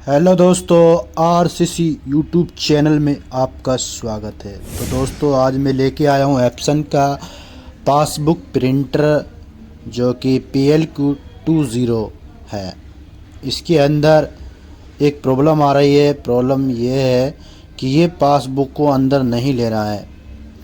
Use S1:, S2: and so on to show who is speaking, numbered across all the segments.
S1: Hello दोस्तों, RCC YouTube channel में आपका स्वागत है। तो दोस्तों, आज मैं लेके आया हूँ एप्सन का पासबुक प्रिंटर जो कि PLQ20 है। इसके अंदर एक प्रॉब्लम आ रही है। प्रॉब्लम ये है कि ये पासबुक को अंदर नहीं ले रहा है।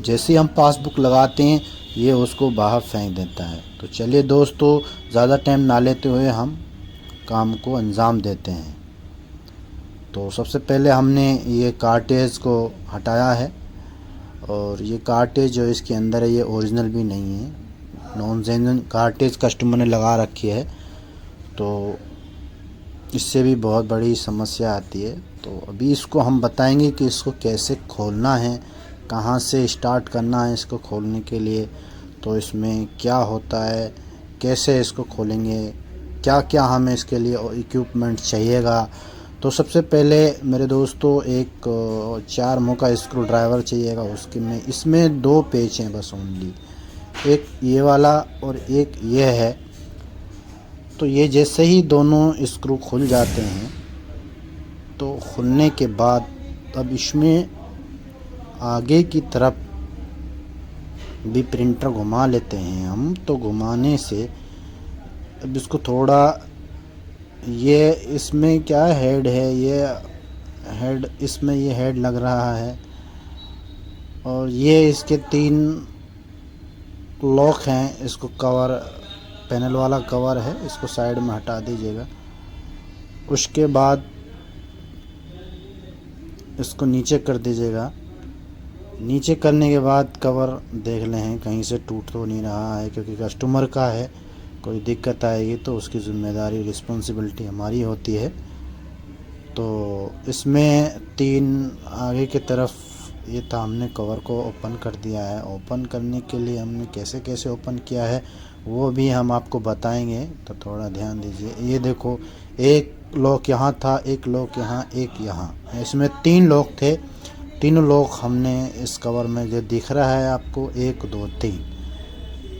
S1: जैसे ही हम पासबुक लगाते हैं ये उसको बाहर फेंक देता है। तो चलिए दोस्तों, ज़्यादा टाइम ना लेते हुए हम काम को अंजाम देते हैं। तो सबसे पहले हमने ये कार्टेज को हटाया है, और ये कार्टेज जो इसके अंदर है ये ओरिजिनल भी नहीं है, नॉन जेन्युइन कार्टेज कस्टमर ने लगा रखी है। तो इससे भी बहुत बड़ी समस्या आती है। तो अभी इसको हम बताएंगे कि इसको कैसे खोलना है, कहाँ से स्टार्ट करना है इसको खोलने के लिए। तो इसमें क्या होता है, कैसे इसको खोलेंगे, क्या क्या हमें इसके लिए इक्विपमेंट चाहिएगा। तो सबसे पहले मेरे दोस्तों एक 4 मुँह का स्क्रू ड्राइवर चाहिएगा। उसके में इसमें 2 पेच हैं बस ओनली, एक ये वाला और एक ये है। तो ये जैसे ही दोनों स्क्रू खुल जाते हैं तो खुलने के बाद अब इसमें आगे की तरफ भी प्रिंटर घुमा लेते हैं हम। तो घुमाने से अब इसको थोड़ा, ये इसमें क्या हेड है, ये हेड, इसमें ये हेड लग रहा है, और ये इसके 3 लॉक हैं। इसको कवर, पैनल वाला कवर है, इसको साइड में हटा दीजिएगा। उसके बाद इसको नीचे कर दीजिएगा। नीचे करने के बाद कवर देख लें कहीं से टूट तो नहीं रहा है, क्योंकि कस्टमर का है। कोई दिक्कत आएगी तो उसकी ज़िम्मेदारी, रिस्पॉन्सिबिलिटी हमारी होती है। तो इसमें 3 आगे की तरफ ये था, हमने कवर को ओपन कर दिया है। ओपन करने के लिए हमने कैसे कैसे ओपन किया है वो भी हम आपको बताएंगे, तो थोड़ा ध्यान दीजिए। ये देखो, एक लॉक यहाँ था, एक लॉक यहाँ, एक यहाँ, इसमें 3 लॉक थे। तीनों लॉक हमने इस कवर में जो दिख रहा है आपको, 1 2 3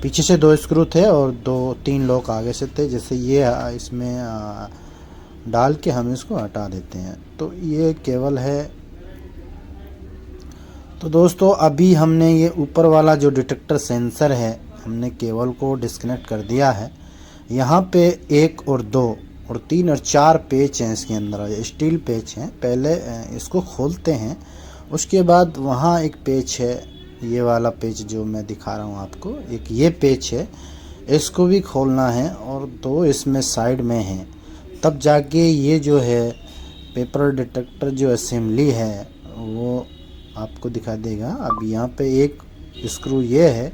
S1: पीछे से 2 स्क्रू थे और 2-3 लॉक आगे से थे। जैसे ये इसमें डाल के हम इसको हटा देते हैं। तो ये केबल है। तो दोस्तों, अभी हमने ये ऊपर वाला जो डिटेक्टर सेंसर है, हमने केबल को डिस्कनेक्ट कर दिया है। यहाँ पे 1 और 2 और 3 और 4 पेच हैं इसके अंदर, स्टील पेच हैं। पहले इसको खोलते हैं, उसके बाद वहाँ एक पेच है, ये वाला पेच जो मैं दिखा रहा हूँ आपको, एक ये पेच है, इसको भी खोलना है, और 2 इसमें साइड में हैं। तब जाके ये जो है पेपर डिटेक्टर जो असेंबली है वो आपको दिखा देगा। अब यहाँ पे एक स्क्रू ये है,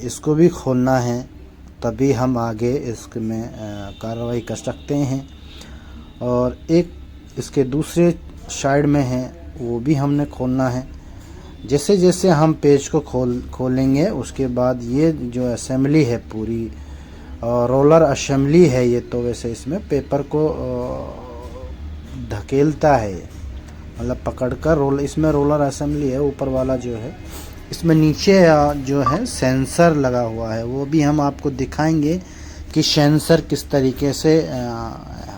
S1: इसको भी खोलना है, तभी हम आगे इसमें कार्रवाई कर सकते हैं। और एक इसके दूसरे साइड में है, वो भी हमने खोलना है। जैसे जैसे हम पेज को खोलेंगे उसके बाद ये जो असेंबली है पूरी, रोलर असेंबली है ये। तो वैसे इसमें पेपर को धकेलता है, मतलब पकड़कर रोल, इसमें रोलर असेंबली है। ऊपर वाला जो है, इसमें नीचे जो है सेंसर लगा हुआ है, वो भी हम आपको दिखाएंगे कि सेंसर किस तरीके से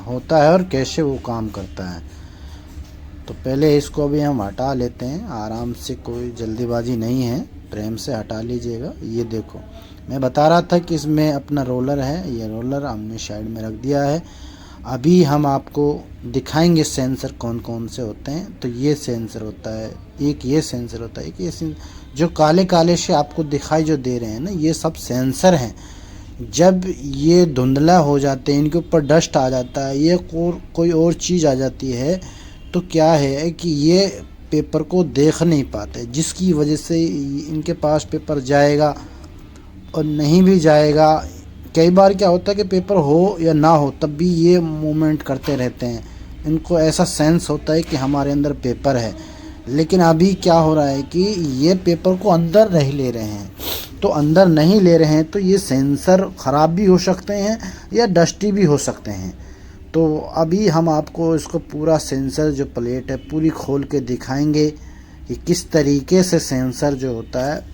S1: होता है और कैसे वो काम करता है। तो पहले इसको भी हम हटा लेते हैं आराम से, कोई जल्दीबाजी नहीं है, प्रेम से हटा लीजिएगा। ये देखो, मैं बता रहा था कि इसमें अपना रोलर है, ये रोलर हमने साइड में रख दिया है। अभी हम आपको दिखाएंगे सेंसर कौन कौन से होते हैं। तो ये सेंसर होता है, एक ये सेंसर होता है, एक ये जो काले काले से आपको दिखाई जो दे रहे हैं ना, ये सब सेंसर हैं। जब ये धुंधला हो जाते हैं, इनके ऊपर डस्ट आ जाता है, ये कोई और चीज़ आ जाती है, तो क्या है कि ये पेपर को देख नहीं पाते, जिसकी वजह से इनके पास पेपर जाएगा और नहीं भी जाएगा। कई बार क्या होता है कि पेपर हो या ना हो तब भी ये मूवमेंट करते रहते हैं। इनको ऐसा सेंस होता है कि हमारे अंदर पेपर है, लेकिन अभी क्या हो रहा है कि ये पेपर को अंदर नहीं ले रहे हैं। तो अंदर नहीं ले रहे हैं तो ये सेंसर ख़राब भी हो सकते हैं या डस्टी भी हो सकते हैं। तो अभी हम आपको इसको पूरा सेंसर जो प्लेट है पूरी खोल के दिखाएंगे कि किस तरीके से सेंसर जो होता है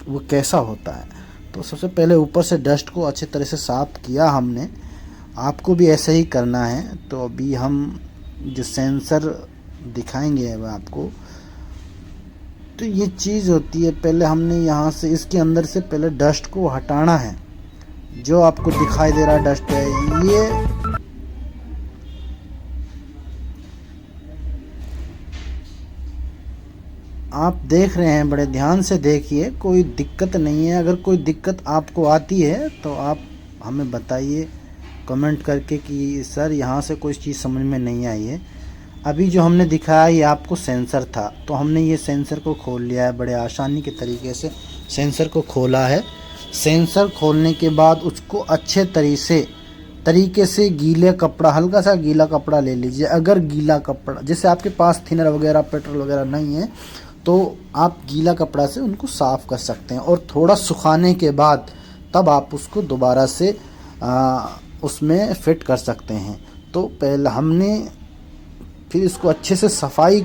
S1: वो कैसा होता है। तो सबसे पहले ऊपर से डस्ट को अच्छी तरह से साफ़ किया हमने, आपको भी ऐसा ही करना है। तो अभी हम जो सेंसर दिखाएंगे अब आपको, तो ये चीज़ होती है, पहले हमने यहाँ से इसके अंदर से पहले डस्ट को हटाना है। जो आपको दिखाई दे रहा डस्ट है, ये आप देख रहे हैं, बड़े ध्यान से देखिए, कोई दिक्कत नहीं है। अगर कोई दिक्कत आपको आती है तो आप हमें बताइए कमेंट करके कि सर यहाँ से कोई चीज़ समझ में नहीं आई है। अभी जो हमने दिखाया ये आपको सेंसर था, तो हमने ये सेंसर को खोल लिया है। बड़े आसानी के तरीके से सेंसर को खोला है। सेंसर खोलने के बाद उसको अच्छे तरीके से गीले कपड़ा, हल्का सा गीला कपड़ा ले लीजिए। अगर गीला कपड़ा, जैसे आपके पास थिनर वगैरह, पेट्रोल वगैरह नहीं है, तो आप गीला कपड़ा से उनको साफ़ कर सकते हैं। और थोड़ा सुखाने के बाद तब आप उसको दोबारा से उसमें फिट कर सकते हैं। तो पहले हमने फिर इसको अच्छे से, सफाई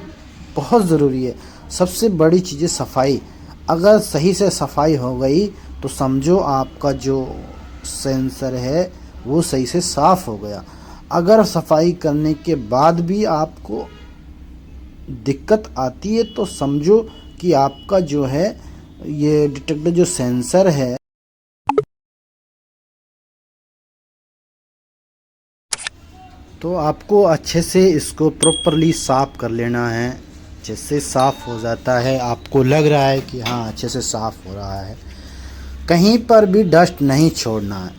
S1: बहुत ज़रूरी है, सबसे बड़ी चीज़ है सफाई। अगर सही से सफाई हो गई तो समझो आपका जो सेंसर है वो सही से साफ़ हो गया। अगर सफाई करने के बाद भी आपको दिक्कत आती है तो समझो कि आपका जो है ये डिटेक्टर जो सेंसर है, तो आपको अच्छे से इसको प्रॉपरली साफ़ कर लेना है। जैसे साफ़ हो जाता है, आपको लग रहा है कि हाँ अच्छे से साफ़ हो रहा है, कहीं पर भी डस्ट नहीं छोड़ना है।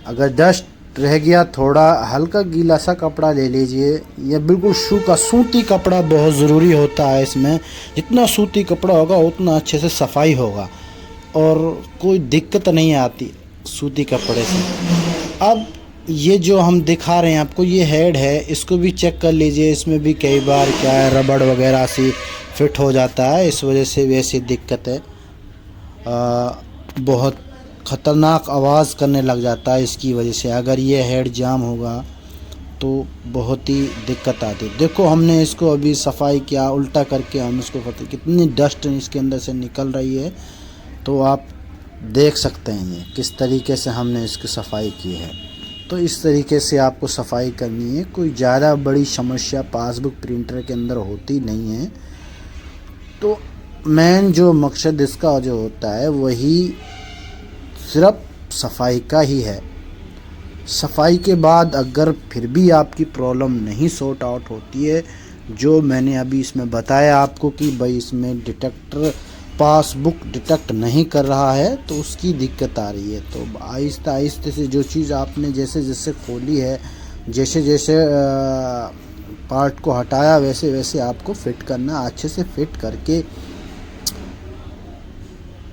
S1: अगर डस्ट रह गया, थोड़ा हल्का गीला सा कपड़ा ले लीजिए, या बिल्कुल सूती कपड़ा बहुत ज़रूरी होता है इसमें। जितना सूती कपड़ा होगा उतना अच्छे से सफाई होगा और कोई दिक्कत नहीं आती सूती कपड़े से। अब ये जो हम दिखा रहे हैं आपको, ये हेड है, इसको भी चेक कर लीजिए। इसमें भी कई बार क्या है, रबड़ वगैरह सी फिट हो जाता है, इस वजह से वैसी दिक्कत है। बहुत ख़तरनाक आवाज़ करने लग जाता है इसकी वजह से। अगर ये हेड जाम होगा तो बहुत ही दिक्कत आती है। देखो हमने इसको अभी सफाई किया, उल्टा करके हम इसको करते, कितनी डस्ट इसके अंदर से निकल रही है, तो आप देख सकते हैं ये किस तरीके से हमने इसकी सफाई की है। तो इस तरीके से आपको सफाई करनी है। कोई ज़्यादा बड़ी समस्या पासबुक प्रिंटर के अंदर होती नहीं है। तो मेन जो मकसद इसका जो होता है वही सिर्फ सफाई का ही है। सफाई के बाद अगर फिर भी आपकी प्रॉब्लम नहीं सॉर्ट आउट होती है, जो मैंने अभी इसमें बताया आपको कि भाई इसमें डिटेक्टर पासबुक डिटेक्ट नहीं कर रहा है, तो उसकी दिक्कत आ रही है। तो आहिस्ता आहिस्ता से जो चीज़ आपने जैसे जैसे खोली है, जैसे जैसे पार्ट को हटाया, वैसे वैसे आपको फिट करना, अच्छे से फिट करके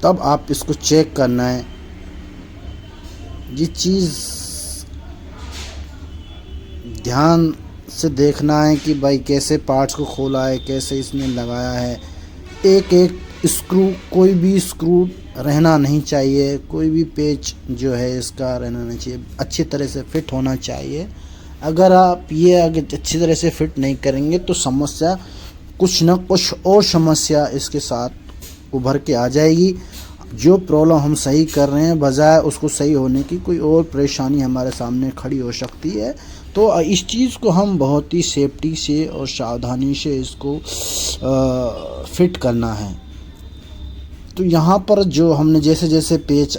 S1: तब आप इसको चेक करना है। ये चीज़ ध्यान से देखना है कि भाई कैसे पार्ट्स को खोला है, कैसे इसमें लगाया है। एक एक स्क्रू, कोई भी स्क्रू रहना नहीं चाहिए, कोई भी पेच जो है इसका रहना नहीं चाहिए, अच्छी तरह से फिट होना चाहिए। अगर आप ये अगर अच्छी तरह से फिट नहीं करेंगे तो समस्या, कुछ ना कुछ और समस्या इसके साथ उभर के आ जाएगी। जो प्रॉब्लम हम सही कर रहे हैं, बजाय उसको सही होने की कोई और परेशानी हमारे सामने खड़ी हो सकती है। तो इस चीज़ को हम बहुत ही सेफ्टी से और सावधानी से इसको फिट करना है। तो यहाँ पर जो हमने जैसे जैसे पेच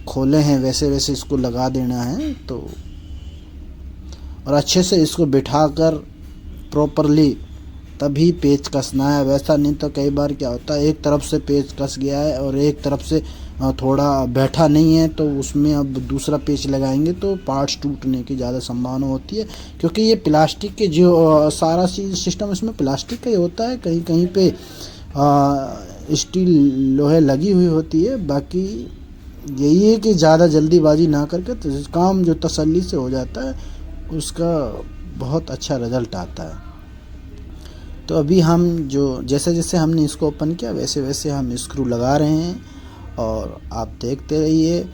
S1: खोले हैं वैसे वैसे इसको लगा देना है। तो और अच्छे से इसको बिठाकर प्रॉपरली तभी पेच कसना है। वैसा नहीं तो कई बार क्या होता है, एक तरफ से पेच कस गया है और एक तरफ से थोड़ा बैठा नहीं है, तो उसमें अब दूसरा पेच लगाएंगे तो पार्ट्स टूटने की ज़्यादा संभावना होती है। क्योंकि ये प्लास्टिक के जो सारा सिस्टम इसमें प्लास्टिक का ही होता है, कहीं कहीं पे स्टील लोहे लगी हुई होती है। बाकी यही है कि ज़्यादा जल्दीबाजी ना करके तो काम जो तसल्ली से हो जाता है उसका बहुत अच्छा रिज़ल्ट आता है। तो अभी हम जो जैसे जैसे हमने इसको ओपन किया वैसे वैसे हम स्क्रू लगा रहे हैं, और आप देखते रहिए।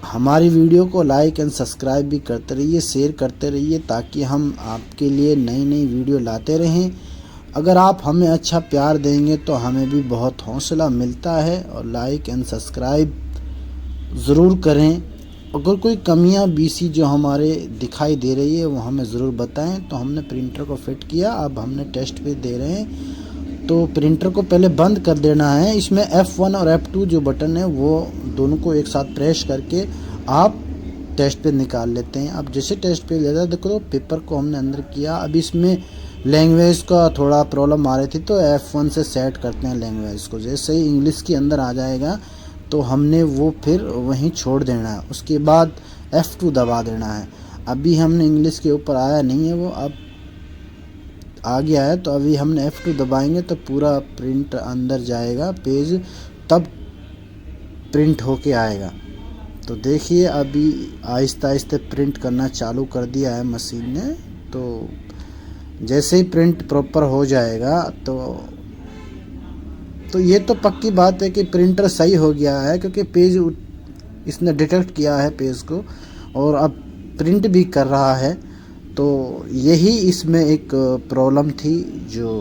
S1: हमारी वीडियो को लाइक एंड सब्सक्राइब भी करते रहिए, शेयर करते रहिए, ताकि हम आपके लिए नई नई वीडियो लाते रहें। अगर आप हमें अच्छा प्यार देंगे तो हमें भी बहुत हौसला मिलता है। और लाइक एंड सब्सक्राइब ज़रूर करें। अगर कोई कमियां बीसी जो हमारे दिखाई दे रही है वो हमें ज़रूर बताएं। तो हमने प्रिंटर को फिट किया, अब हमने टेस्ट पे दे रहे हैं। तो प्रिंटर को पहले बंद कर देना है। इसमें F1 और F2 जो बटन है वो दोनों को एक साथ प्रेस करके आप टेस्ट पे निकाल लेते हैं। अब जैसे टेस्ट पे लेता है, देखो तो पेपर को हमने अंदर किया। अब इसमें लैंग्वेज का थोड़ा प्रॉब्लम आ रही थी, तो F1 से सेट करते हैं लैंग्वेज को। जैसे ही इंग्लिश के अंदर आ जाएगा तो हमने वो फिर वहीं छोड़ देना है। उसके बाद F2 दबा देना है। अभी हमने इंग्लिश के ऊपर आया नहीं है, वो अब आ गया है। तो अभी हमने F2 दबाएंगे तो पूरा प्रिंट अंदर जाएगा, पेज तब प्रिंट होके आएगा। तो देखिए अभी आहिस्ते आहिस्ते प्रिंट करना चालू कर दिया है मशीन ने। तो जैसे ही प्रिंट प्रॉपर हो जाएगा तो ये तो पक्की बात है कि प्रिंटर सही हो गया है, क्योंकि पेज इसने डिटेक्ट किया है पेज को और अब प्रिंट भी कर रहा है। तो यही इसमें एक प्रॉब्लम थी, जो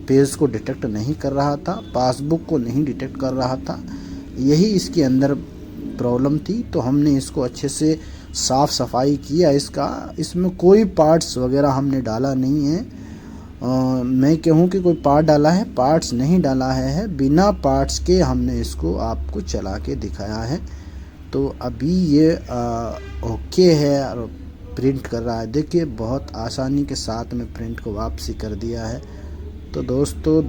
S1: पेज को डिटेक्ट नहीं कर रहा था, पासबुक को नहीं डिटेक्ट कर रहा था, यही इसके अंदर प्रॉब्लम थी। तो हमने इसको अच्छे से साफ़ सफाई किया। इसमें कोई पार्ट्स वगैरह हमने डाला नहीं है। मैं कहूँ कि कोई पार्ट डाला है, पार्ट्स नहीं डाला है। बिना पार्ट्स के हमने इसको आपको चला के दिखाया है। तो अभी ये ओके है और प्रिंट कर रहा है। देखिए बहुत आसानी के साथ में प्रिंट को वापसी कर दिया है। तो दोस्तों